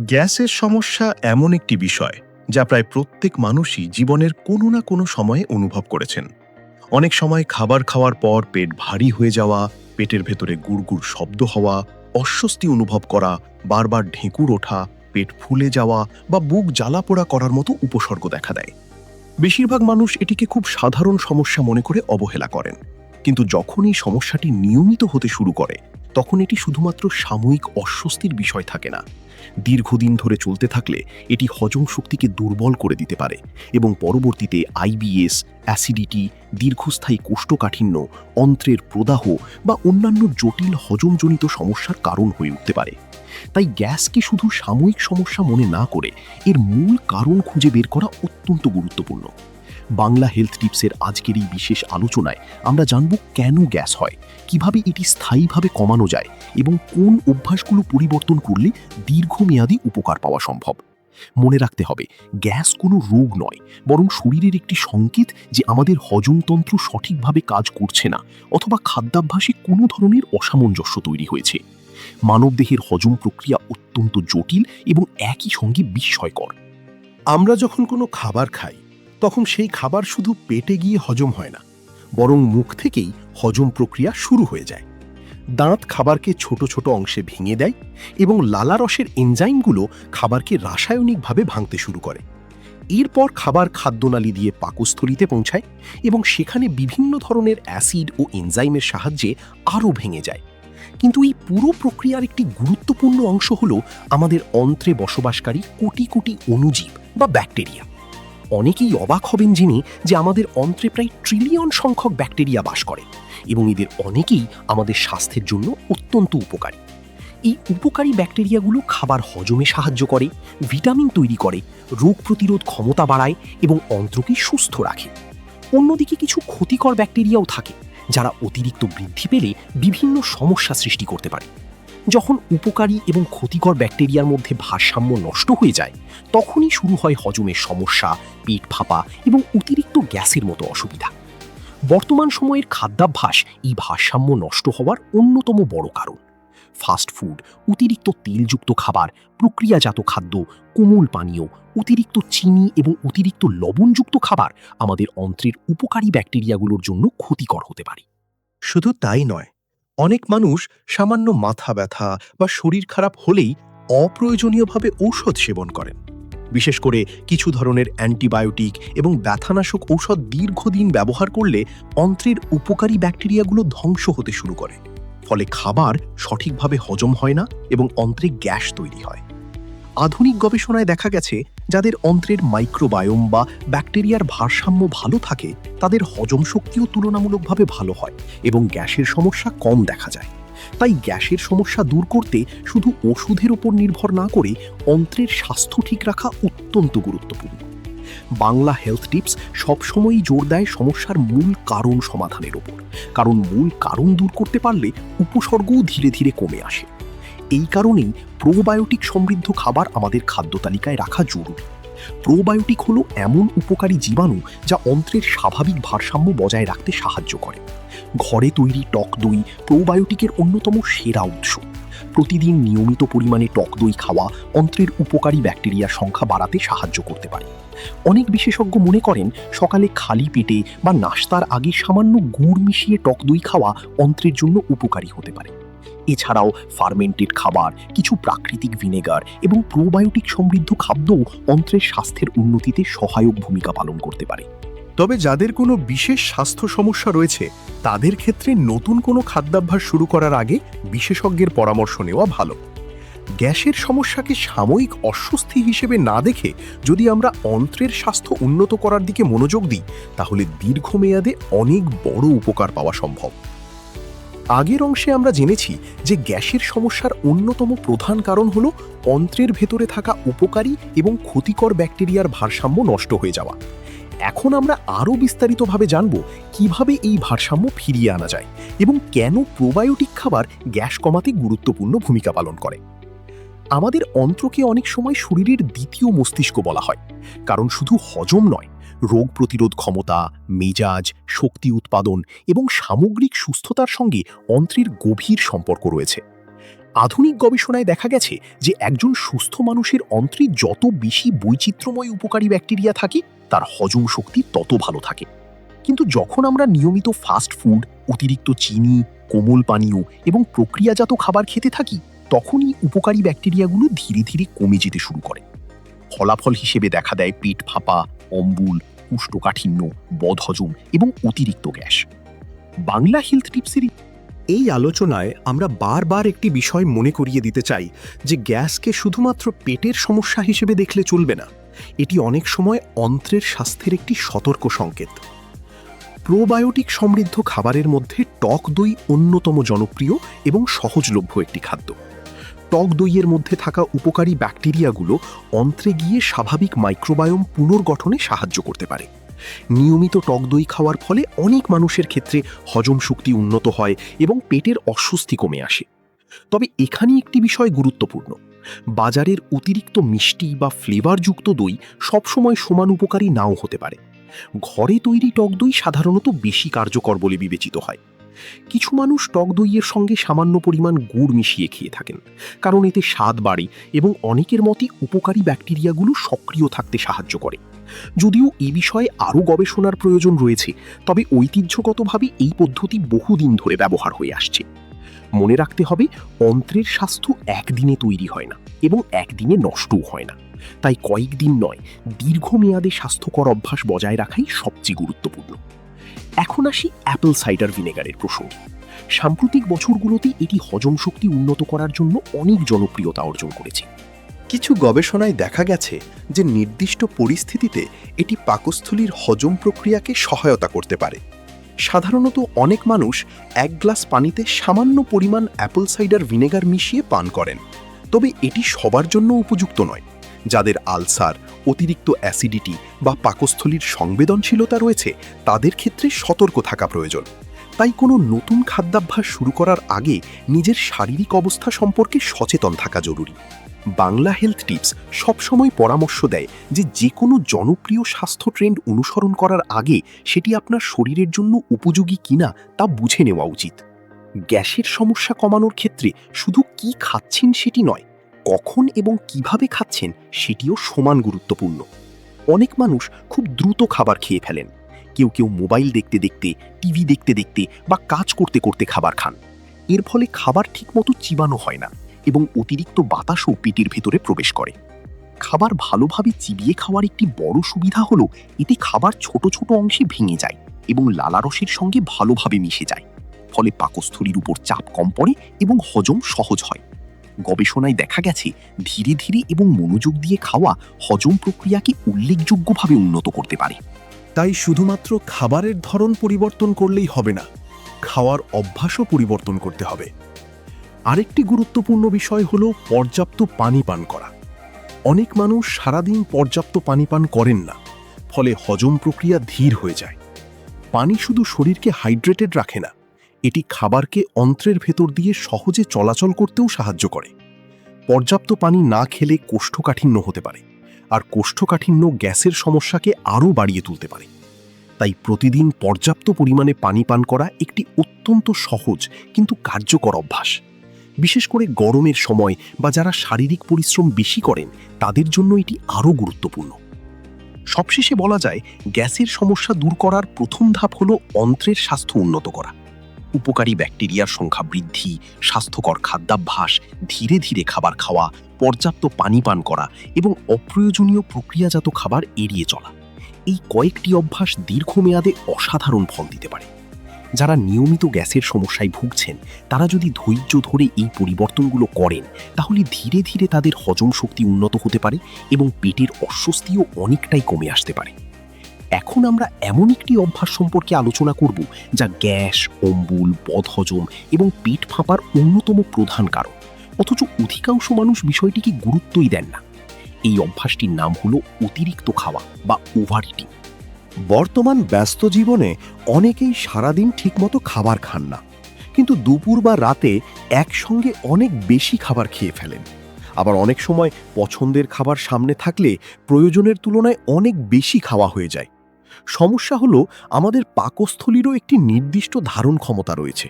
গ্যাসের সমস্যা এমন একটি বিষয় যা প্রায় প্রত্যেক মানুষই জীবনের কোনো না কোনো সময়ে অনুভব করেছেন। অনেক সময় খাবার খাওয়ার পর পেট ভারী হয়ে যাওয়া, পেটের ভেতরে গুড়গুড় শব্দ হওয়া, অস্বস্তি অনুভব করা, বারবার ঢেঁকুর ওঠা, পেট ফুলে যাওয়া বা বুক জ্বালাপোড়া করার মতো উপসর্গ দেখা দেয়। বেশিরভাগ মানুষ এটিকে খুব সাধারণ সমস্যা মনে করে অবহেলা করেন, কিন্তু যখন এই সমস্যাটি নিয়মিত হতে শুরু করে তখন এটি শুধুমাত্র সাময়িক অস্বস্তির বিষয় থাকে না। দীর্ঘদিন ধরে চলতে থাকলে এটি হজম শক্তিকে দুর্বল করে দিতে পারে এবং পরবর্তীতে আইবিএস, অ্যাসিডিটি, দীর্ঘস্থায়ী কোষ্ঠকাঠিন্য, অন্ত্রের প্রদাহ বা অন্যান্য জটিল হজমজনিত সমস্যার কারণ হয়ে উঠতে পারে। তাই গ্যাসকে শুধু সাময়িক সমস্যা মনে না করে এর মূল কারণ খুঁজে বের করা অত্যন্ত গুরুত্বপূর্ণ। বাংলা হেলথ টিপসের আজকের এই বিশেষ আলোচনায় আমরা জানব কেন গ্যাস হয়, কিভাবে এটি স্থায়ীভাবে কমানো যায় এবং কোন অভ্যাসগুলো পরিবর্তন করলে দীর্ঘমেয়াদী উপকার পাওয়া সম্ভব। মনে রাখতে হবে, গ্যাস কোনো রোগ নয়, বরং শরীরের একটি সংকেত যে আমাদের হজমতন্ত্র সঠিকভাবে কাজ করছে না অথবা খাদ্যাভ্যাসে কোনো ধরনের অসামঞ্জস্য তৈরি হয়েছে। মানবদেহের হজম প্রক্রিয়া অত্যন্ত জটিল এবং একই সঙ্গে বিস্ময়কর। আমরা যখন কোনো খাবার খাই তখন সেই খাবার শুধু পেটে গিয়ে হজম হয় না, বরং মুখ থেকেই হজম প্রক্রিয়া শুরু হয়ে যায়। দাঁত খাবারকে ছোট ছোট অংশে ভেঙে দেয় এবং লালারসের এনজাইমগুলো খাবারকে রাসায়নিকভাবে ভাঙতে শুরু করে। এরপর খাবার খাদ্যনালী দিয়ে পাকস্থলীতে পৌঁছায় এবং সেখানে বিভিন্ন ধরনের অ্যাসিড ও এনজাইমের সাহায্যে আরও ভেঙে যায়। কিন্তু এই পুরো প্রক্রিয়ার একটি গুরুত্বপূর্ণ অংশ হলো আমাদের অন্ত্রে বসবাসকারী কোটি কোটি অণুজীব বা ব্যাকটেরিয়া। অনেকেই অবাক হবেন জেনে যে আমাদের অন্ত্রে প্রায় ট্রিলিয়ন সংখ্যক ব্যাকটেরিয়া বাস করে এবং এদের অনেকেই আমাদের স্বাস্থ্যের জন্য অত্যন্ত উপকারী। এই উপকারী ব্যাকটেরিয়াগুলো খাবার হজমে সাহায্য করে, ভিটামিন তৈরি করে, রোগ প্রতিরোধ ক্ষমতা বাড়ায় এবং অন্ত্রকে সুস্থ রাখে। অন্যদিকে কিছু ক্ষতিকর ব্যাকটেরিয়াও থাকে যারা অতিরিক্ত বৃদ্ধি পেলে বিভিন্ন সমস্যা সৃষ্টি করতে পারে। যখন উপকারী এবং ক্ষতিকর ব্যাকটেরিয়ার মধ্যে ভারসাম্য নষ্ট হয়ে যায় তখনই শুরু হয় হজমের সমস্যা, পেট ফাঁপা এবং অতিরিক্ত গ্যাসের মতো অসুবিধা। বর্তমান সময়ের খাদ্যাভ্যাস এই ভারসাম্য নষ্ট হওয়ার অন্যতম বড় কারণ। ফাস্ট ফুড, অতিরিক্ত তেলযুক্ত খাবার, প্রক্রিয়াজাত খাদ্য, কোমল পানীয়, অতিরিক্ত চিনি এবং অতিরিক্ত লবণযুক্ত খাবার আমাদের অন্ত্রের উপকারী ব্যাকটেরিয়াগুলোর জন্য ক্ষতিকর হতে পারে। শুধু তাই নয়, অনেক মানুষ সামান্য মাথা ব্যথা বা শরীর খারাপ হলেই অপ্রয়োজনীয়ভাবে ঔষধ সেবন করেন। বিশেষ করে কিছু ধরনের অ্যান্টিবায়োটিক এবং ব্যথানাশক ঔষধ দীর্ঘদিন ব্যবহার করলে অন্ত্রের উপকারী ব্যাকটেরিয়াগুলো ধ্বংস হতে শুরু করে। ফলে খাবার সঠিকভাবে হজম হয় না এবং অন্ত্রে গ্যাস তৈরি হয়। আধুনিক গবেষণায় দেখা গেছে, যাদের অন্ত্রের মাইক্রোবায়োম বা ব্যাকটেরিয়ার ভারসাম্য ভালো থাকে তাদের হজম শক্তিও তুলনামূলকভাবে ভালো হয় এবং গ্যাসের সমস্যা কম দেখা যায়। তাই গ্যাসের সমস্যা দূর করতে শুধু ওষুধের উপর নির্ভর না করে অন্ত্রের স্বাস্থ্য ঠিক রাখা অত্যন্ত গুরুত্বপূর্ণ। বাংলা হেলথ টিপস সবসময়ই জোর দেয় সমস্যার মূল কারণ সমাধানের ওপর, কারণ মূল কারণ দূর করতে পারলে উপসর্গও ধীরে ধীরে কমে আসে। এই কারণেই প্রোবায়োটিক সমৃদ্ধ খাবার আমাদের খাদ্য তালিকায় রাখা জরুরি। প্রোবায়োটিক হলো এমন উপকারী জীবাণু যা অন্ত্রের স্বাভাবিক ভারসাম্য বজায় রাখতে সাহায্য করে। ঘরে তৈরি টক দই প্রোবায়োটিকের অন্যতম সেরা উৎস। প্রতিদিন নিয়মিত পরিমাণে টক দই খাওয়া অন্ত্রের উপকারী ব্যাকটেরিয়ার সংখ্যা বাড়াতে সাহায্য করতে পারে। অনেক বিশেষজ্ঞ মনে করেন সকালে খালি পেটে বা নাস্তার আগে সামান্য গুড় মিশিয়ে টক দই খাওয়া অন্ত্রের জন্য উপকারী হতে পারে। এছাড়াও ফার্মেন্টেড খাবার, কিছু প্রাকৃতিক ভিনেগার এবং প্রোবায়োটিক সমৃদ্ধ খাদ্যও অন্ত্রের স্বাস্থ্যের উন্নতিতে সহায়ক ভূমিকা পালন করতে পারে। তবে যাদের কোনো বিশেষ স্বাস্থ্য সমস্যা রয়েছে তাদের ক্ষেত্রে নতুন কোনো খাদ্যাভ্যাস শুরু করার আগে বিশেষজ্ঞের পরামর্শ নেওয়া ভালো। গ্যাসের সমস্যাকে সাময়িক অস্বস্তি হিসেবে না দেখে যদি আমরা অন্ত্রের স্বাস্থ্য উন্নত করার দিকে মনোযোগ দিই তাহলে দীর্ঘমেয়াদে অনেক বড় উপকার পাওয়া সম্ভব। আগের অংশে আমরা জেনেছি যে গ্যাসের সমস্যার অন্যতম প্রধান কারণ হলো অন্ত্রের ভেতরে থাকা উপকারী এবং ক্ষতিকর ব্যাকটেরিয়ার ভারসাম্য নষ্ট হয়ে যাওয়া। এখন আমরা আরও বিস্তারিতভাবে জানব কিভাবে এই ভারসাম্য ফিরিয়ে আনা যায় এবং কেন প্রোবায়োটিক খাবার গ্যাস কমাতে গুরুত্বপূর্ণ ভূমিকা পালন করে। আমাদের অন্ত্রকে অনেক সময় শরীরের দ্বিতীয় মস্তিষ্ক বলা হয়, কারণ শুধু হজম নয়, রোগ প্রতিরোধ ক্ষমতা, মেজাজ, শক্তি উৎপাদন এবং সামগ্রিক সুস্থতার সঙ্গে অন্ত্রের গভীর সম্পর্ক রয়েছে। আধুনিক গবেষণায় দেখা গেছে যে একজন সুস্থ মানুষের অন্ত্রে যত বেশি বৈচিত্র্যময় উপকারী ব্যাকটেরিয়া থাকে তার হজম শক্তি তত ভালো থাকে। কিন্তু যখন আমরা নিয়মিত ফাস্ট ফুড, অতিরিক্ত চিনি, কোমল পানীয় এবং প্রক্রিয়াজাত খাবার খেতে থাকি, তখনই উপকারী ব্যাকটেরিয়াগুলো ধীরে ধীরে কমে যেতে শুরু করে। ফলাফল হিসেবে দেখা দেয় পেট ফাঁপা, অম্বুল, কোষ্ঠকাঠিন্য, বদহজম এবং অতিরিক্ত গ্যাস। বাংলা হেলথ টিপসের এই আলোচনায় আমরা বারবার একটি বিষয় মনে করিয়ে দিতে চাই যে গ্যাসকে শুধুমাত্র পেটের সমস্যা হিসেবে দেখলে চলবে না। এটি অনেক সময় অন্ত্রের স্বাস্থ্যের একটি সতর্ক সংকেত। প্রোবায়োটিক সমৃদ্ধ খাবারের মধ্যে টক দই অন্যতম জনপ্রিয় এবং সহজলভ্য একটি খাদ্য। টক দইয়ের মধ্যে থাকা উপকারী ব্যাকটেরিয়াগুলো অন্ত্রে গিয়ে স্বাভাবিক মাইক্রোবায়োম পুনর্গঠনে সাহায্য করতে পারে। নিয়মিত টক দই খাওয়ার ফলে অনেক মানুষের ক্ষেত্রে হজম শক্তি উন্নত হয় এবং পেটের অস্বস্তি কমে আসে। তবে এখানে একটি বিষয় গুরুত্বপূর্ণ। বাজারের অতিরিক্ত মিষ্টি বা ফ্লেভারযুক্ত দই সবসময় সমান উপকারী নাও হতে পারে। ঘরে তৈরি টক দই সাধারণত বেশি কার্যকর বলে বিবেচিত হয়। কিছু মানুষ টক দইয়ের সঙ্গে সামান্য পরিমাণ গুড় মিশিয়ে খেয়ে থাকেন, কারণ এতে স্বাদ বাড়ে এবং অনেকের মতে উপকারী ব্যাকটেরিয়াগুলো সক্রিয় থাকতে সাহায্য করে। যদিও এই বিষয়ে আরও গবেষণার প্রয়োজন রয়েছে, তবে ঐতিহ্যগতভাবে এই পদ্ধতি বহুদিন ধরে ব্যবহার হয়ে আসছে। মনে রাখতে হবে, অন্ত্রের স্বাস্থ্য একদিনে তৈরি হয় না এবং একদিনে নষ্টও হয় না। তাই কয়েকদিন নয়, দীর্ঘমেয়াদে স্বাস্থ্যকর অভ্যাস বজায় রাখাই সবচেয়ে গুরুত্বপূর্ণ। এখন আসি অ্যাপল সাইডার ভিনেগারের প্রসঙ্গে। সাম্প্রতিক বছরগুলোতে এটি হজম শক্তি উন্নত করার জন্য অনেক জনপ্রিয়তা অর্জন করেছে। কিছু গবেষণায় দেখা গেছে যে নির্দিষ্ট পরিস্থিতিতে এটি পাকস্থলীর হজম প্রক্রিয়াকে সহায়তা করতে পারে। সাধারণত অনেক মানুষ 1 গ্লাস পানিতে সামান্য পরিমাণ অ্যাপল সাইডার ভিনেগার মিশিয়ে পান করেন। তবে এটি সবার জন্য উপযুক্ত নয়। যাদের আলসার, অতিরিক্ত অ্যাসিডিটি বা পাকস্থলীর সংবেদনশীলতা রয়েছে, তাদের ক্ষেত্রে সতর্ক থাকা প্রয়োজন। তাই কোনো নতুন খাদ্যাভ্যাস শুরু করার আগে নিজের শারীরিক অবস্থা সম্পর্কে সচেতন থাকা জরুরি। বাংলা হেলথ টিপস সবসময় পরামর্শ দেয় যে কোনো জনপ্রিয় স্বাস্থ্য ট্রেন্ড অনুসরণ করার আগে সেটি আপনার শরীরের জন্য উপযোগী কিনা তা বুঝে নেওয়া উচিত। গ্যাসের সমস্যা কমানোর ক্ষেত্রে শুধু কি খাচ্ছেন সেটি নয়, কখন এবং কিভাবে খাচ্ছেন সেটিও সমান গুরুত্বপূর্ণ। অনেক মানুষ খুব দ্রুত খাবার খেয়ে ফেলেন। কেউ মোবাইল দেখতে দেখতে, টিভি দেখতে দেখতে বা কাজ করতে করতে খাবার খান। এর ফলে খাবার ঠিকমতো চিবানো হয় না এবং অতিরিক্ত বাতাসও পেটের ভেতরে প্রবেশ করে। খাবার ভালোভাবে চিবিয়ে খাওয়ার একটি বড় সুবিধা হলো এতে খাবার ছোট ছোট অংশে ভেঙে যায় এবং লালারসের সঙ্গে ভালোভাবে মিশে যায়। ফলে পাকস্থলীর উপর চাপ কম পড়ে এবং হজম সহজ হয়। গবেষণায় দেখা গেছে ধীরে ধীরে এবং মনোযোগ দিয়ে খাওয়া হজম প্রক্রিয়াকে উল্লেখযোগ্যভাবে উন্নত করতে পারে। তাই শুধুমাত্র খাবারের ধরন পরিবর্তন করলেই হবে না, খাওয়ার অভ্যাসও পরিবর্তন করতে হবে। আরেকটি গুরুত্বপূর্ণ বিষয় হলো পর্যাপ্ত পানি পান করা। অনেক মানুষ সারাদিন পর্যাপ্ত পানি পান করেন না, ফলে হজম প্রক্রিয়া ধীর হয়ে যায়। পানি শুধু শরীরকে হাইড্রেটেড রাখে না, এটি খাবারকে অন্ত্রের ভেতর দিয়ে সহজে চলাচল করতেও সাহায্য করে। পর্যাপ্ত পানি না খেলে কোষ্ঠকাঠিন্য হতে পারে, আর কোষ্ঠকাঠিন্য গ্যাসের সমস্যাকে আরও বাড়িয়ে তুলতে পারে। তাই প্রতিদিন পর্যাপ্ত পরিমাণে পানি পান করা একটি অত্যন্ত সহজ কিন্তু কার্যকর অভ্যাস। বিশেষ করে গরমের সময় বা যারা শারীরিক পরিশ্রম বেশি করেন তাদের জন্য এটি আরও গুরুত্বপূর্ণ। সবশেষে বলা যায়, গ্যাসের সমস্যা দূর করার প্রথম ধাপ হলো অন্ত্রের স্বাস্থ্য উন্নত করা। উপকারী ব্যাকটেরিয়ার সংখ্যা বৃদ্ধি, স্বাস্থ্যকর খাদ্যাভ্যাস, ধীরে ধীরে খাবার খাওয়া, পর্যাপ্ত পানি পান করা এবং অপ্রয়োজনীয় প্রক্রিয়াজাত খাবার এড়িয়ে চলা। এই কয়েকটি অভ্যাস দীর্ঘমেয়াদে অসাধারণ ফল দিতে পারে। যারা নিয়মিত গ্যাসের সমস্যায় ভুগছেন তারা যদি ধৈর্য ধরে এই পরিবর্তনগুলো করেন, তাহলে ধীরে ধীরে তাদের হজম শক্তি উন্নত হতে পারে এবং পেটের অস্বস্তিও অনেকটাই কমে আসতে পারে। এখন আমরা এমন একটি অভ্যাস সম্পর্কে আলোচনা করব যা গ্যাস, অম্বুল, বদহজম এবং পেট ফাঁপার অন্যতম প্রধান কারণ, অথচ অধিকাংশ মানুষ বিষয়টিকে গুরুত্বই দেন না। এই অভ্যাসটির নাম হলো অতিরিক্ত খাওয়া বা ওভার ইটিং। বর্তমান ব্যস্ত জীবনে অনেকেই সারাদিন ঠিকমতো খাবার খান না, কিন্তু দুপুর বা রাতে একসঙ্গে অনেক বেশি খাবার খেয়ে ফেলেন। আবার অনেক সময় পছন্দের খাবার সামনে থাকলে প্রয়োজনের তুলনায় অনেক বেশি খাওয়া হয়ে যায়। সমস্যা হলো আমাদের পাকস্থলীরও একটি নির্দিষ্ট ধারণ ক্ষমতা রয়েছে।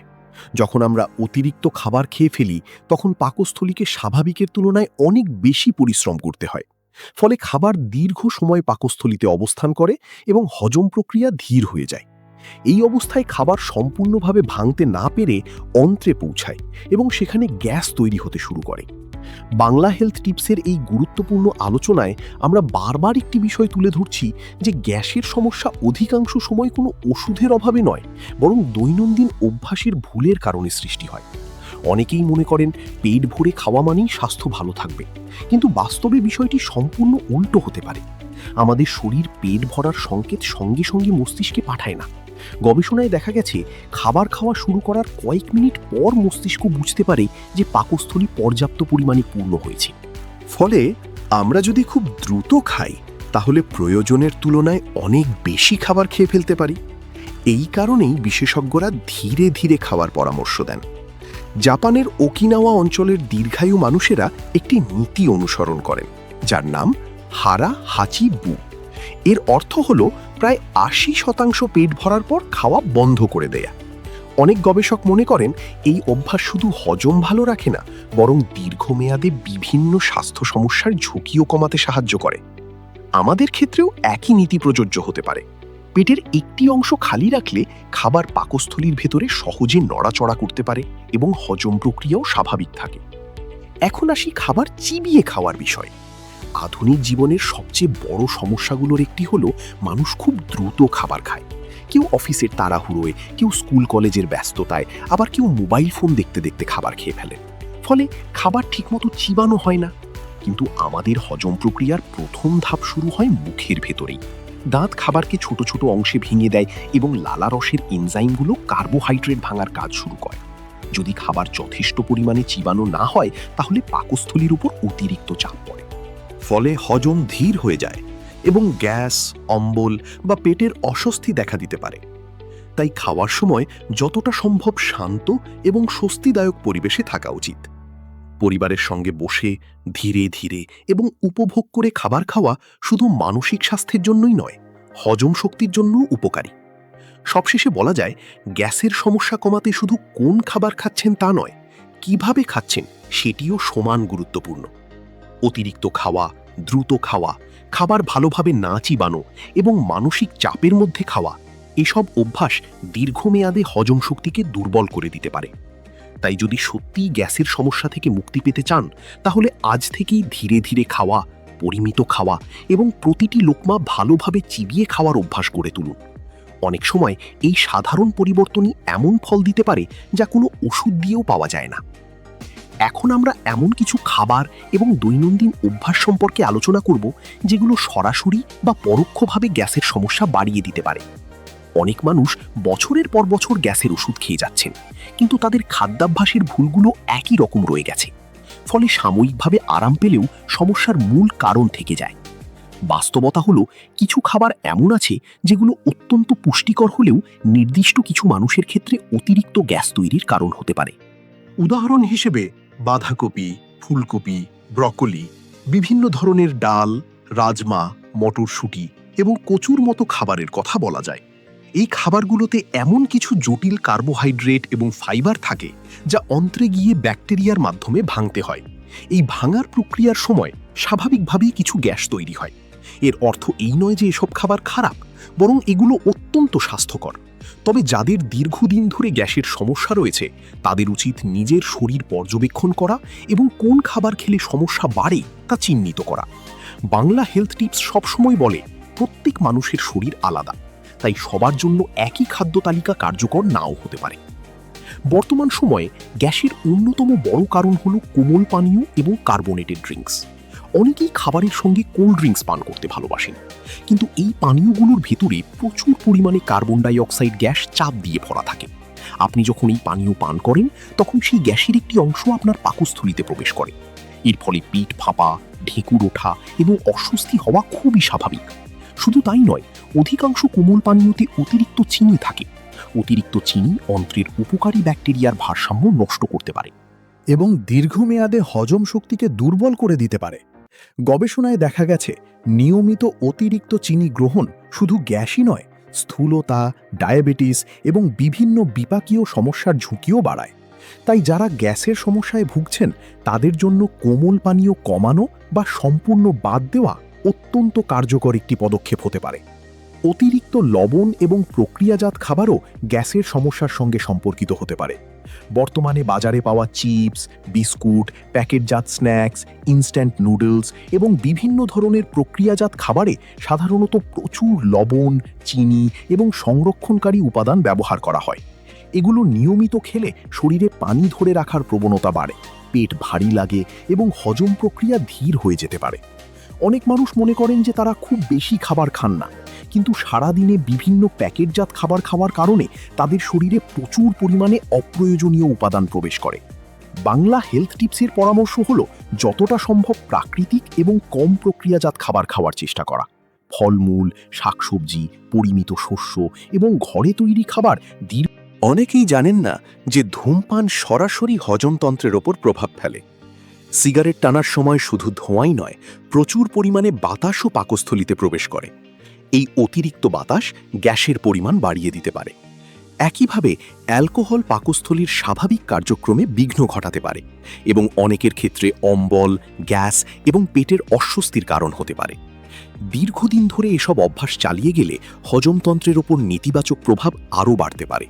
যখন আমরা অতিরিক্ত খাবার খেয়ে ফেলি তখন পাকস্থলীকে স্বাভাবিকের তুলনায় অনেক বেশি পরিশ্রম করতে হয়। ফলে খাবার দীর্ঘ সময় পাকস্থলীতে অবস্থান করে এবং হজম প্রক্রিয়া ধীর হয়ে যায়। এই অবস্থায় খাবার সম্পূর্ণভাবে ভাঙতে না পেরে অন্ত্রে পৌঁছায় এবং সেখানে গ্যাস তৈরি হতে শুরু করে। বাংলা হেলথ টিপসের এই গুরুত্বপূর্ণ আলোচনায় আমরা বারবার একটি বিষয় তুলে ধরছি যে গ্যাসের সমস্যা অধিকাংশ সময় কোনো ওষুধের অভাবে নয়, বরং দৈনন্দিন অভ্যাসের ভুলের কারণে সৃষ্টি হয়। অনেকেই মনে করেন পেট ভরে খাওয়া মানেই স্বাস্থ্য ভালো থাকবে, কিন্তু বাস্তবে বিষয়টি সম্পূর্ণ উল্টো হতে পারে। আমাদের শরীর পেট ভরার সংকেত সঙ্গে সঙ্গে মস্তিষ্কে পাঠায় না। গবেষণায় দেখা গেছে খাবার খাওয়া শুরু করার কয়েক মিনিট পর মস্তিষ্ক বুঝতে পারে যে পাকস্থলী পর্যাপ্ত পরিমাণে পূর্ণ হয়েছে। ফলে আমরা যদি খুব দ্রুত খাই তাহলে প্রয়োজনের তুলনায় অনেক বেশি খাবার খেয়ে ফেলতে পারি। এই কারণেই বিশেষজ্ঞরা ধীরে ধীরে খাওয়ার পরামর্শ দেন। জাপানের ওকিনাওয়া অঞ্চলের দীর্ঘায়ু মানুষেরা একটি নীতি অনুসরণ করেন যার নাম হারা হাচি বু। এর অর্থ হল প্রায় ৮০% পেট ভরার পর খাওয়া বন্ধ করে দেয়া। অনেক গবেষক মনে করেন এই অভ্যাস শুধু হজম ভালো রাখে না, বরং দীর্ঘমেয়াদে বিভিন্ন স্বাস্থ্য সমস্যার ঝুঁকিও কমাতে সাহায্য করে। আমাদের ক্ষেত্রেও একই নীতি প্রযোজ্য হতে পারে। পেটের একটি অংশ খালি রাখলে খাবার পাকস্থলীর ভেতরে সহজে নড়াচড়া করতে পারে এবং হজম প্রক্রিয়াও স্বাভাবিক থাকে। এখন আসি খাবার চিবিয়ে খাওয়ার বিষয়। আধুনিক জীবনের সবচেয়ে বড় সমস্যাগুলোর একটি হলো মানুষ খুব দ্রুত খাবার খায়। কেউ অফিসের তাড়াহুড়োয়, কেউ স্কুল কলেজের ব্যস্ততায়, আবার কেউ মোবাইল ফোন দেখতে দেখতে খাবার খেয়ে ফেলে। ফলে খাবার ঠিকমতো চিবানো হয় না। কিন্তু আমাদের হজম প্রক্রিয়ার প্রথম ধাপ শুরু হয় মুখের ভেতরেই। দাঁত খাবারকে ছোট ছোট অংশে ভেঙে দেয় এবং লালারসের এনজাইমগুলো কার্বোহাইড্রেট ভাঙার কাজ শুরু করে। যদি খাবার যথেষ্ট পরিমাণে চিবানো না হয় তাহলে পাকস্থলীর উপর অতিরিক্ত চাপ পড়ে। ফলে হজম ধীর হয়ে যায় এবং গ্যাস, অম্বল বা পেটের অস্বস্তি দেখা দিতে পারে। তাই খাওয়ার সময় যতটা সম্ভব শান্ত এবং স্বস্তিদায়ক পরিবেশে থাকা উচিত। পরিবারের সঙ্গে বসে ধীরে ধীরে এবং উপভোগ করে খাবার খাওয়া শুধু মানসিক স্বাস্থ্যের জন্যই নয়, হজম শক্তির জন্যও উপকারী। সবশেষে বলা যায়, গ্যাসের সমস্যা কমাতে শুধু কোন খাবার খাচ্ছেন তা নয়, কিভাবে খাচ্ছেন সেটিও সমান গুরুত্বপূর্ণ। অতিরিক্ত খাওয়া, দ্রুত খাওয়া, খাবার ভালোভাবে না চিবানো এবং মানসিক চাপের মধ্যে খাওয়া, এসব অভ্যাস দীর্ঘমেয়াদে হজম শক্তিকে দুর্বল করে দিতে পারে। তাই যদি সত্যিই গ্যাসের সমস্যা থেকে মুক্তি পেতে চান তাহলে আজ থেকেই ধীরে ধীরে খাওয়া, পরিমিত খাওয়া এবং প্রতিটি লোকমা ভালোভাবে চিবিয়ে খাওয়ার অভ্যাস গড়ে তুলুন। অনেক সময় এই সাধারণ পরিবর্তনই এমন ফল দিতে পারে যা কোনো ওষুধ দিয়েও পাওয়া যায় না। এখন আমরা এমন কিছু খাবার এবং দৈনন্দিন অভ্যাস সম্পর্কে আলোচনা করব যেগুলো সরাসরি বা পরোক্ষভাবে গ্যাসের সমস্যা বাড়িয়ে দিতে পারে। অনেক মানুষ বছরের পর বছর গ্যাসের ওষুধ খেয়ে যাচ্ছেন, কিন্তু তাদের খাদ্যাভ্যাসের ভুলগুলো একই রকম রয়ে গেছে। ফলে সাময়িকভাবে আরাম পেলেও সমস্যার মূল কারণ থেকে যায়। বাস্তবতা হলো, কিছু খাবার এমন আছে যেগুলো অত্যন্ত পুষ্টিকর হলেও নির্দিষ্ট কিছু মানুষের ক্ষেত্রে অতিরিক্ত গ্যাস তৈরির কারণ হতে পারে। উদাহরণ হিসেবে বাঁধাকপি, ফুলকপি, ব্রকোলি, বিভিন্ন ধরনের ডাল, রাজমা, মটরশুঁটি এবং কচুর মতো খাবারের কথা বলা যায়। এই খাবারগুলোতে এমন কিছু জটিল কার্বোহাইড্রেট এবং ফাইবার থাকে যা অন্ত্রে গিয়ে ব্যাকটেরিয়ার মাধ্যমে ভাঙতে হয়। এই ভাঙার প্রক্রিয়ার সময় স্বাভাবিকভাবেই কিছু গ্যাস তৈরি হয়। এর অর্থ এই নয় যে এসব খাবার খারাপ, বরং এগুলো অত্যন্ত স্বাস্থ্যকর। তবে যাদের দীর্ঘদিন ধরে গ্যাসের সমস্যা রয়েছে তাদের উচিত নিজের শরীর পর্যবেক্ষণ করা এবং কোন খাবার খেলে সমস্যা বাড়ে তা চিহ্নিত করা। বাংলা হেলথ টিপস সবসময় বলে, প্রত্যেক মানুষের শরীর আলাদা, তাই সবার জন্য একই খাদ্য তালিকা কার্যকর নাও হতে পারে। বর্তমান সময়ে গ্যাসের অন্যতম বড় কারণ হলো কোমল পানীয় এবং কার্বোনেটেড ড্রিঙ্কস। অনেকেই খাবারের সঙ্গে কোল্ড ড্রিঙ্কস পান করতে ভালোবাসেন, কিন্তু এই পানীয়গুলোর ভেতরে প্রচুর পরিমাণে কার্বন ডাই অক্সাইড গ্যাস চাপ দিয়ে ভরা থাকে। আপনি যখন এই পানীয় পান করেন তখন সেই গ্যাসের একটি অংশ আপনার পাকস্থলীতে প্রবেশ করে। এর ফলে পেট ফাঁপা, ঢেকুর ওঠা এবং অস্বস্তি হওয়া খুবই স্বাভাবিক। শুধু তাই নয়, অধিকাংশ কোমল পানীয়তে অতিরিক্ত চিনি থাকে। অতিরিক্ত চিনি অন্ত্রের উপকারী ব্যাকটেরিয়ার ভারসাম্য নষ্ট করতে পারে এবং দীর্ঘমেয়াদে হজম শক্তিকে দুর্বল করে দিতে পারে। গবেষণায় দেখা গেছে নিয়মিত অতিরিক্ত চিনি গ্রহণ শুধু গ্যাসই নয়, স্থূলতা, ডায়াবেটিস এবং বিভিন্ন বিপাকীয় সমস্যার ঝুঁকিও বাড়ায়। তাই যারা গ্যাসের সমস্যায় ভুগছেন তাদের জন্য কোমল পানীয় কমানো বা সম্পূর্ণ বাদ দেওয়া অত্যন্ত কার্যকর একটি পদক্ষেপ হতে পারে। অতিরিক্ত লবণ এবং প্রক্রিয়াজাত খাবারও গ্যাসের সমস্যার সঙ্গে সম্পর্কিত হতে পারে। বর্তমানে বাজারে পাওয়া চিপস, বিস্কুট, প্যাকেটজাত স্ন্যাক্স, ইনস্ট্যান্ট নুডলস এবং বিভিন্ন ধরনের প্রক্রিয়াজাত খাবারে সাধারণত প্রচুর লবণ, চিনি এবং সংরক্ষণকারী উপাদান ব্যবহার করা হয়। এগুলো নিয়মিত খেলে শরীরে পানি ধরে রাখার প্রবণতা বাড়ে, পেট ভারী লাগে এবং হজম প্রক্রিয়া ধীর হয়ে যেতে পারে। অনেক মানুষ মনে করেন যে তারা খুব বেশি খাবার খান না, কিন্তু সারাদিনে বিভিন্ন প্যাকেটজাত খাবার খাওয়ার কারণে তাদের শরীরে প্রচুর পরিমাণে অপ্রয়োজনীয় উপাদান প্রবেশ করে। বাংলা হেলথ টিপসের পরামর্শ হলো যতটা সম্ভব প্রাকৃতিক এবং কম প্রক্রিয়াজাত খাবার খাওয়ার চেষ্টা করা। ফলমূল, শাকসবজি, পরিমিত শস্য এবং ঘরে তৈরি খাবার অনেকেই জানেন না যে ধূমপান সরাসরি হজমতন্ত্রের ওপর প্রভাব ফেলে। সিগারেট টানার সময় শুধু ধোঁয়াই নয়, প্রচুর পরিমাণে বাতাসও পাকস্থলিতে প্রবেশ করে। এই অতিরিক্ত বাতাস গ্যাসের পরিমাণ বাড়িয়ে দিতে পারে। একইভাবে অ্যালকোহল পাকস্থলীর স্বাভাবিক কার্যক্রমে বিঘ্ন ঘটাতে পারে এবং অনেকের ক্ষেত্রে অম্বল, গ্যাস এবং পেটের অস্বস্তির কারণ হতে পারে। দীর্ঘদিন ধরে এসব অভ্যাস চালিয়ে গেলে হজমতন্ত্রের ওপর নেতিবাচক প্রভাব আরও বাড়তে পারে।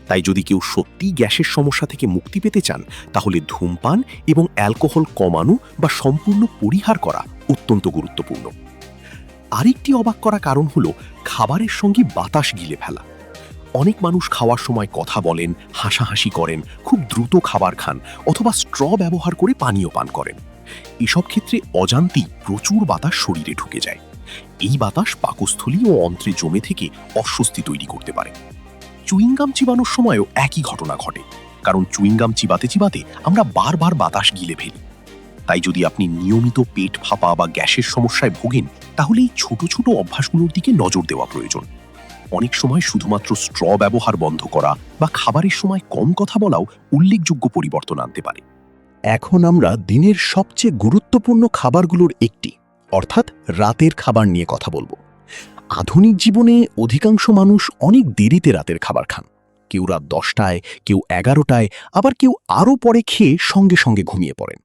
তাই যদি কেউ সত্যিই গ্যাসের সমস্যা থেকে মুক্তি পেতে চান, তাহলে ধূমপান এবং অ্যালকোহল কমানো বা সম্পূর্ণ পরিহার করা অত্যন্ত গুরুত্বপূর্ণ। আরেকটি অবাক করা কারণ হলো খাবারের সঙ্গে বাতাস গিলে ফেলা। অনেক মানুষ খাওয়ার সময় কথা বলেন, হাসাহাসি করেন, খুব দ্রুত খাবার খান অথবা স্ট্র ব্যবহার করে পানীয় পান করেন। এসব ক্ষেত্রে অজান্তেই প্রচুর বাতাস শরীরে ঢুকে যায়। এই বাতাস পাকস্থলী ও অন্ত্রে জমে থেকে অস্বস্তি তৈরি করতে পারে। চুইংগাম চিবানোর সময়ও একই ঘটনা ঘটে, কারণ চুইংগাম চিবাতে চিবাতে আমরা বারবার বাতাস গিলে ফেলি। তাই যদি আপনি নিয়মিত পেট ফাঁপা বা গ্যাসের সমস্যায় ভোগেন, তাহলে এই ছোট ছোট অভ্যাসগুলোর দিকে নজর দেওয়া প্রয়োজন। অনেক সময় শুধুমাত্র স্ট্র ব্যবহার বন্ধ করা বা খাবারের সময় কম কথা বলাও উল্লেখযোগ্য পরিবর্তন আনতে পারে। এখন আমরা দিনের সবচেয়ে গুরুত্বপূর্ণ খাবারগুলোর একটি, অর্থাৎ রাতের খাবার নিয়ে কথা বলবো। আধুনিক জীবনে অধিকাংশ মানুষ অনেক দেরিতে রাতের খাবার খান। কেউ রাত 10টায়, কেউ 11টায়, আবার কেউ আরও পরে খেয়ে সঙ্গে সঙ্গে ঘুমিয়ে পড়েন।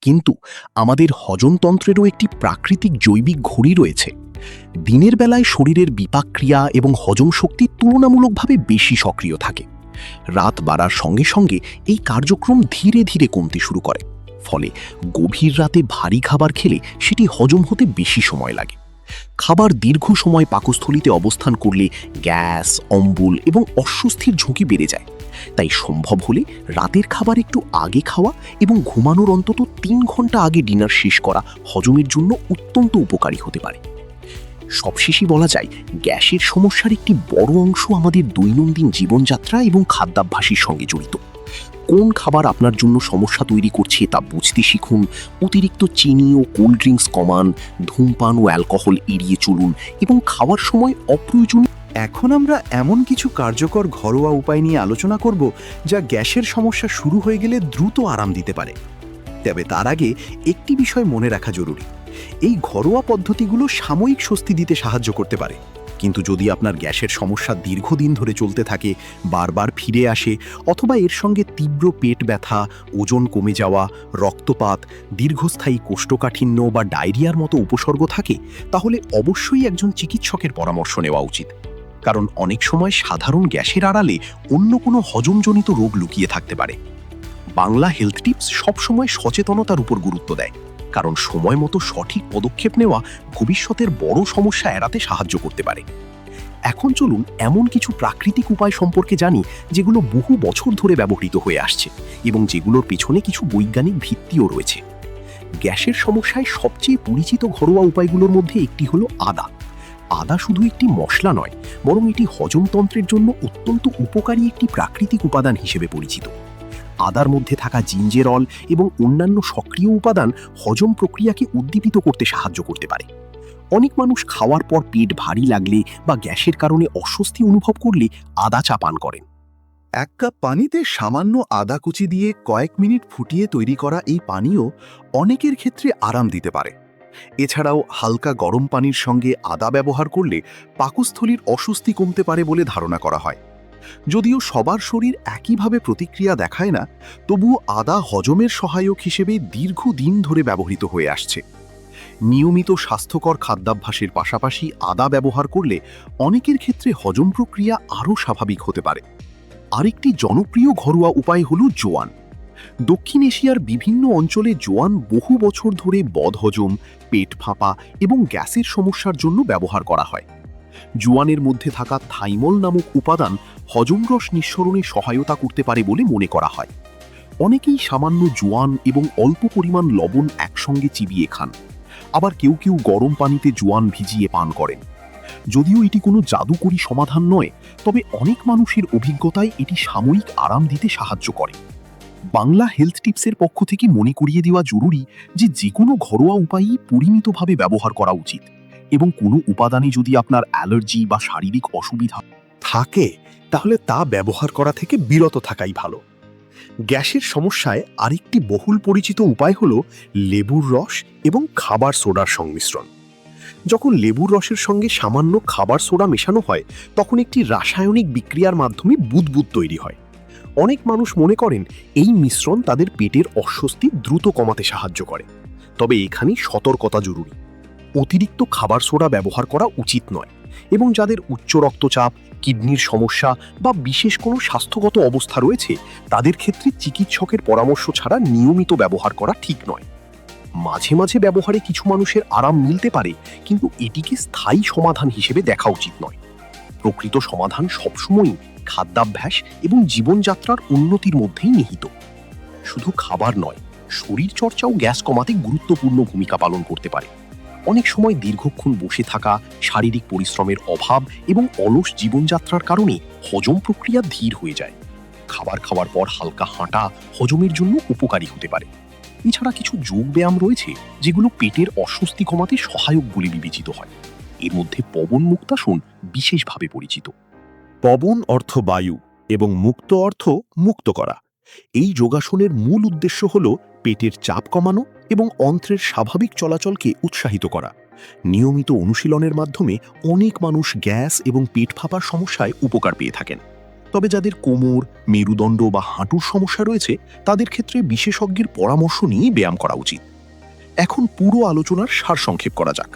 কিন্তু আমাদের হজমতন্ত্রেরও একটি প্রাকৃতিক জৈবিক ঘড়ি রয়েছে। দিনের বেলায় শরীরের বিপাক ক্রিয়া এবং হজম শক্তি তুলনামূলকভাবে বেশি সক্রিয় থাকে। রাত বাড়ার সঙ্গে সঙ্গে এই কার্যক্রম ধীরে ধীরে কমতে শুরু করে। ফলে গভীর রাতে ভারী খাবার খেলে সেটি হজম হতে বেশি সময় লাগে। খাবার দীর্ঘ সময় পাকস্থলীতে অবস্থান করলে গ্যাস, অম্বল এবং অস্বস্তির ঝুঁকি বেড়ে যায়। তাই সম্ভব হলে রাতের খাবার একটু আগে খাওয়া এবং ঘুমানোর অন্তত 3 ঘন্টা আগে ডিনার শেষ করা হজমের জন্য অত্যন্ত উপকারী হতে পারে। সবশেষে বলা যায়, গ্যাসের সমস্যার একটি বড় অংশ আমাদের দৈনন্দিন জীবনযাত্রা এবং খাদ্যাভ্যাসের সঙ্গে জড়িত। কোন খাবার আপনার জন্য সমস্যা তৈরি করছে তা বুঝতে শিখুন, অতিরিক্ত চিনি ও কোল্ড ড্রিঙ্কস কমান, ধূমপান ও অ্যালকোহল এড়িয়ে চলুন এবং খাওয়ার সময় অপ্রয়োজনীয়। এখন আমরা এমন কিছু কার্যকর ঘরোয়া উপায় নিয়ে আলোচনা করব যা গ্যাসের সমস্যা শুরু হয়ে গেলে দ্রুত আরাম দিতে পারে। তবে তার আগে একটি বিষয় মনে রাখা জরুরি। এই ঘরোয়া পদ্ধতিগুলো সাময়িক স্বস্তি দিতে সাহায্য করতে পারে, কিন্তু যদি আপনার গ্যাসের সমস্যা দীর্ঘদিন ধরে চলতে থাকে, বারবার ফিরে আসে, অথবা এর সঙ্গে তীব্র পেট ব্যথা, ওজন কমে যাওয়া, রক্তপাত, দীর্ঘস্থায়ী কোষ্ঠকাঠিন্য বা ডায়রিয়ার মতো উপসর্গ থাকে, তাহলে অবশ্যই একজন চিকিৎসকের পরামর্শ নেওয়া উচিত। কারণ অনেক সময় সাধারণ গ্যাসের আড়ালে অন্য কোনো হজমজনিত রোগ লুকিয়ে থাকতে পারে। বাংলা হেলথ টিপস সবসময় সচেতনতার উপর গুরুত্ব দেয়, কারণ সময় মতো সঠিক পদক্ষেপ নেওয়া ভবিষ্যতের বড় সমস্যা এড়াতে সাহায্য করতে পারে। এখন চলুন এমন কিছু প্রাকৃতিক উপায় সম্পর্কে জানি যেগুলো বহু বছর ধরে ব্যবহৃত হয়ে আসছে এবং যেগুলোর পেছনে কিছু বৈজ্ঞানিক ভিত্তিও রয়েছে। গ্যাসের সমস্যায় সবচেয়ে পরিচিত ঘরোয়া উপায়গুলোর মধ্যে একটি হলো আদা। আদা শুধু একটি মশলা নয়, বরং এটি হজমতন্ত্রের জন্য অত্যন্ত উপকারী একটি প্রাকৃতিক উপাদান হিসেবে পরিচিত। আদার মধ্যে থাকা জিঞ্জেরল এবং অন্যান্য সক্রিয় উপাদান হজম প্রক্রিয়াকে উদ্দীপিত করতে সাহায্য করতে পারে। অনেক মানুষ খাওয়ার পর পেট ভারী লাগলে বা গ্যাসের কারণে অস্বস্তি অনুভব করলে আদা চা পান করেন। 1 কাপ পানিতে সামান্য আদা কুচি দিয়ে কয়েক মিনিট ফুটিয়ে তৈরি করা এই পানীয় অনেকের ক্ষেত্রে আরাম দিতে পারে। এছাড়াও হালকা গরম পানির সঙ্গে আদা ব্যবহার করলে পাকস্থলীর অস্বস্তি কমতে পারে বলে ধারণা করা হয়। যদিও সবার শরীর একইভাবে প্রতিক্রিয়া দেখায় না, তবুও আদা হজমের সহায়ক হিসেবে দীর্ঘদিন ধরে ব্যবহৃত হয়ে আসছে। নিয়মিত স্বাস্থ্যকর খাদ্যাভ্যাসের পাশাপাশি আদা ব্যবহার করলে অনেকের ক্ষেত্রে হজম প্রক্রিয়া আরও স্বাভাবিক হতে পারে। আরেকটি জনপ্রিয় ঘরোয়া উপায় হল জোয়ান। দক্ষিণ এশিয়ার বিভিন্ন অঞ্চলে জোয়ান বহু বছর ধরে বদহজম, পেট ফাঁপা এবং গ্যাসের সমস্যার জন্য ব্যবহার করা হয়। জোয়ানের মধ্যে থাকা থাইমল নামক উপাদান হজমরস নিঃসরণে সহায়তা করতে পারে বলে মনে করা হয়। অনেকেই সামান্য জোয়ান এবং অল্প পরিমাণ লবণ একসঙ্গে চিবিয়ে খান, আবার কেউ কেউ গরম পানিতে জোয়ান ভিজিয়ে পান করেন। যদিও এটি কোনো জাদুকরী সমাধান নয়, তবে অনেক মানুষের অভিজ্ঞতায় এটি সাময়িক আরাম দিতে সাহায্য করে। বাংলা হেলথ টিপসের পক্ষ থেকে মনে করিয়ে দেওয়া জরুরি যে কোনো ঘরোয়া উপায়ই পরিমিতভাবে ব্যবহার করা উচিত, এবং কোনো উপাদানে যদি আপনার অ্যালার্জি বা শারীরিক অসুবিধা থাকে তাহলে তা ব্যবহার করা থেকে বিরত থাকাই ভালো। গ্যাসের সমস্যায় আরেকটি বহুল পরিচিত উপায় হল লেবুর রস এবং খাবার সোডার সংমিশ্রণ। যখন লেবুর রসের সঙ্গে সামান্য খাবার সোডা মেশানো হয়, তখন একটি রাসায়নিক বিক্রিয়ার মাধ্যমে বুদবুদ তৈরি হয়। অনেক মানুষ মনে করেন এই মিশ্রণ তাদের পেটের অস্বস্তি দ্রুত কমাতে সাহায্য করে, তবে এখানে সতর্কতা জরুরি। অতিরিক্ত খাবার সোডা ব্যবহার করা উচিত নয়, এবং যাদের উচ্চ রক্তচাপ, কিডনির সমস্যা বা বিশেষ কোনো স্বাস্থ্যগত অবস্থা রয়েছে, তাদের ক্ষেত্রে চিকিৎসকের পরামর্শ ছাড়া নিয়মিত ব্যবহার করা ঠিক নয়। মাঝে মাঝে ব্যবহারে কিছু মানুষের আরাম মিলতে পারে, কিন্তু এটিকে স্থায়ী সমাধান হিসেবে দেখা উচিত নয়। প্রকৃত সমাধান সবসময়ই খাদ্যাভ্যাস এবং জীবনযাত্রার উন্নতির মধ্যেই নিহিত। শুধু খাবার নয়, শরীর চর্চাও গ্যাস কমাতে গুরুত্বপূর্ণ ভূমিকা পালন করতে পারে। অনেক সময় দীর্ঘক্ষণ বসে থাকা, শারীরিক পরিশ্রমের অভাব এবং অলস জীবনযাত্রার কারণে হজম প্রক্রিয়া ধীর হয়ে যায়। খাবার খাওয়ার পর হালকা হাঁটা হজমের জন্য উপকারী হতে পারে। এছাড়া কিছু যোগ ব্যায়াম রয়েছে যেগুলো পেটের অস্বস্তি কমাতে সহায়ক বলে বিবেচিত হয়। এর মধ্যে পবন মুক্তাসন বিশেষভাবে পরিচিত। পবন অর্থ বায়ু এবং মুক্ত অর্থ মুক্ত করা। এই যোগাসনের মূল উদ্দেশ্য হল পেটের চাপ কমানো এবং অন্ত্রের স্বাভাবিক চলাচলকে উৎসাহিত করা। নিয়মিত অনুশীলনের মাধ্যমে অনেক মানুষ গ্যাস এবং পেট ফাঁপার সমস্যায় উপকার পেয়ে থাকেন। তবে যাদের কোমর, মেরুদণ্ড বা হাঁটুর সমস্যা রয়েছে, তাদের ক্ষেত্রে বিশেষজ্ঞের পরামর্শ নিয়ে ব্যায়াম করা উচিত। এখন পুরো আলোচনার সারসংক্ষেপ করা যাক।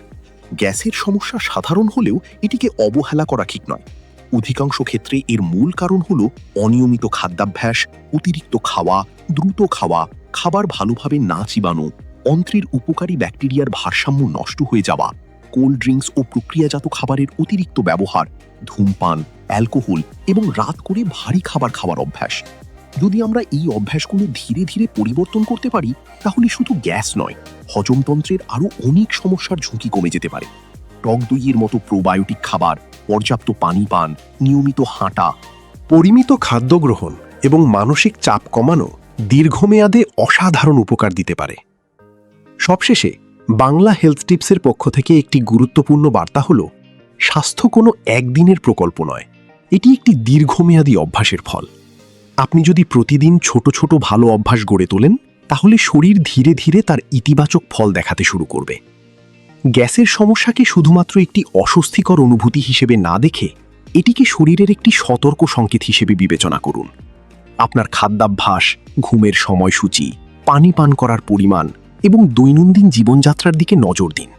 গ্যাসের সমস্যা সাধারণ হলেও এটিকে অবহেলা করা ঠিক নয়। অধিকাংশ ক্ষেত্রে এর মূল কারণ হল অনিয়মিত খাদ্যাভ্যাস, অতিরিক্ত খাওয়া, দ্রুত খাওয়া, খাবার ভালোভাবে না চিবানো, অন্ত্রের উপকারী ব্যাকটেরিয়ার ভারসাম্য নষ্ট হয়ে যাওয়া, কোল্ড ড্রিঙ্কস ও প্রক্রিয়াজাত খাবারের অতিরিক্ত ব্যবহার, ধূমপান, অ্যালকোহল এবং রাত করে ভারী খাবার খাওয়ার অভ্যাস। যদি আমরা এই অভ্যাসগুলো ধীরে ধীরে পরিবর্তন করতে পারি, তাহলে শুধু গ্যাস নয়, হজমতন্ত্রের আরও অনেক সমস্যার ঝুঁকি কমে যেতে পারে। টক দইয়ের মতো প্রোবায়োটিক খাবার, পর্যাপ্ত পানি পান, নিয়মিত হাঁটা, পরিমিত খাদ্য গ্রহণ এবং মানসিক চাপ কমানো দীর্ঘমেয়াদে অসাধারণ উপকার দিতে পারে। সবশেষে বাংলা হেলথ টিপসের পক্ষ থেকে একটি গুরুত্বপূর্ণ বার্তা হল, স্বাস্থ্য কোনো একদিনের প্রকল্প নয়, এটি একটি দীর্ঘমেয়াদী অভ্যাসের ফল। আপনি যদি প্রতিদিন ছোট ছোট ভালো অভ্যাস গড়ে তোলেন, তাহলে শরীর ধীরে ধীরে তার ইতিবাচক ফল দেখাতে শুরু করবে। গ্যাসের সমস্যাকে শুধুমাত্র একটি অস্বস্তিকর অনুভূতি হিসেবে না দেখে এটিকে শরীরের একটি সতর্ক সংকেত হিসেবে বিবেচনা করুন। আপনার খাদ্যাভ্যাস, ঘুমের সময়সূচি, পানি পান করার পরিমাণ এবং দৈনন্দিন জীবনযাত্রার দিকে নজর দিন।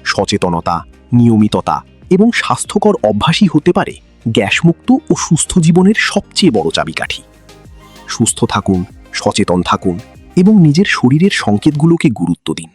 সচেতনতা, নিয়মিততা এবং স্বাস্থ্যকর অভ্যাসই হতে পারে গ্যাসমুক্ত ও সুস্থ জীবনের সবচেয়ে বড় চাবিকাঠি। সুস্থ থাকুন, সচেতন থাকুন এবং নিজের শরীরের সংকেতগুলোকে গুরুত্ব দিন।